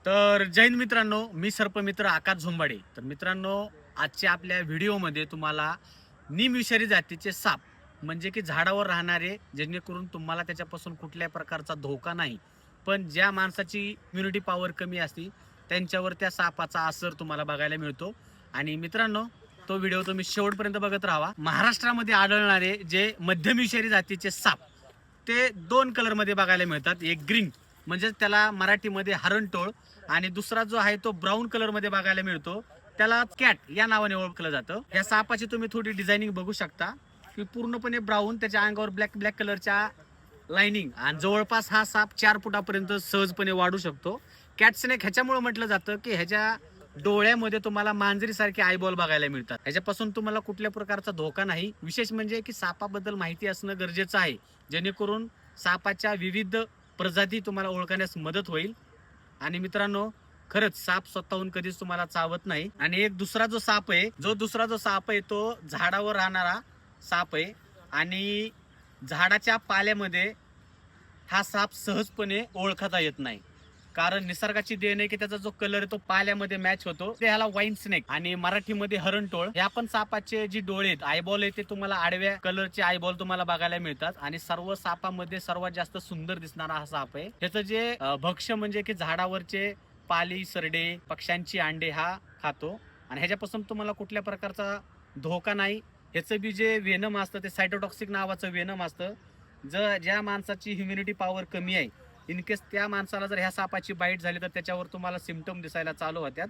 तर जय हिंद मित्रांनो, मी सर्पमित्र आकाश झोंबाडे. तर मित्रांनो, आजच्या आपल्या व्हिडिओमध्ये तुम्हाला निमविषारी जातीचे साप म्हणजे की झाडावर राहणारे, जेणेकरून तुम्हाला त्याच्यापासून कुठल्याही प्रकारचा धोका नाही, पण ज्या माणसाची इम्युनिटी पॉवर कमी असते त्यांच्यावर त्या सापाचा असर तुम्हाला बघायला मिळतो. आणि मित्रांनो, तो व्हिडिओ तुम्ही शेवटपर्यंत बघत राहा. महाराष्ट्रामध्ये आढळणारे जे मध्यम विषारी जातीचे साप ते दोन कलरमध्ये बघायला मिळतात. एक ग्रीन म्हणजे त्याला मराठीमध्ये हरणटोळ, आणि दुसरा जो आहे तो ब्राऊन कलर मध्ये बघायला मिळतो, त्याला कॅट या नावाने ओळखलं जातं. या सापाची तुम्ही थोडी डिझायनिंग बघू शकता की पूर्णपणे ब्राऊन, त्याच्या अंगावर ब्लॅक ब्लॅक कलरच्या लाइनिंग, आणि जवळपास हा साप 4 फुटापर्यंत सहजपणे वाढू शकतो. कॅट स्नेक ह्याच्यामुळे म्हटलं जातं की ह्याच्या डोळ्यामध्ये तुम्हाला मांजरीसारखे आयबॉल बघायला मिळतात. ह्याच्यापासून तुम्हाला कुठल्या प्रकारचा धोका नाही. विशेष म्हणजे की सापाबद्दल माहिती असणं गरजेचं आहे, जेणेकरून सापाच्या विविध प्रजाती तुम्हाला ओळखण्यास मदत होईल. आणि मित्रांनो, खरंच साप स्वतःहून कधीच तुम्हाला चावत नाही. आणि एक दुसरा जो साप आहे तो झाडावर राहणारा साप आहे. आणि झाडाच्या पाल्यामध्ये हा साप सहजपणे ओळखता येत नाही, कारण निसर्गाची देण आहे की त्याचा जो कलर आहे तो पाल्यामध्ये मॅच होतो. ते ह्याला वाईन स्नेक आणि मराठीमध्ये हरणटोळ. ह्या पण सापाचे जी डोळे आहेत, आयबॉल आहे, ते तुम्हाला आडव्या कलरचे आयबॉल तुम्हाला बघायला मिळतात. आणि सर्व सापामध्ये सर्वात जास्त सुंदर दिसणारा हा साप आहे. ह्याचं जे भक्ष्य म्हणजे की झाडावरचे पाली, सरडे, पक्ष्यांची अंडे हा खातो. आणि ह्याच्यापासून तुम्हाला कुठल्या प्रकारचा धोका नाही. ह्याचं बी जे वेनम असतं ते सायटोटॉक्सिक नावाचं वेनम असतं. ज्या माणसाची ह्युमिनिटी पॉवर कमी आहे, इन केस त्या माणसाला जर ह्या सापाची बाईट झाली तर त्याच्यावर तुम्हाला सिम्पटम दिसायला चालू होत्यात.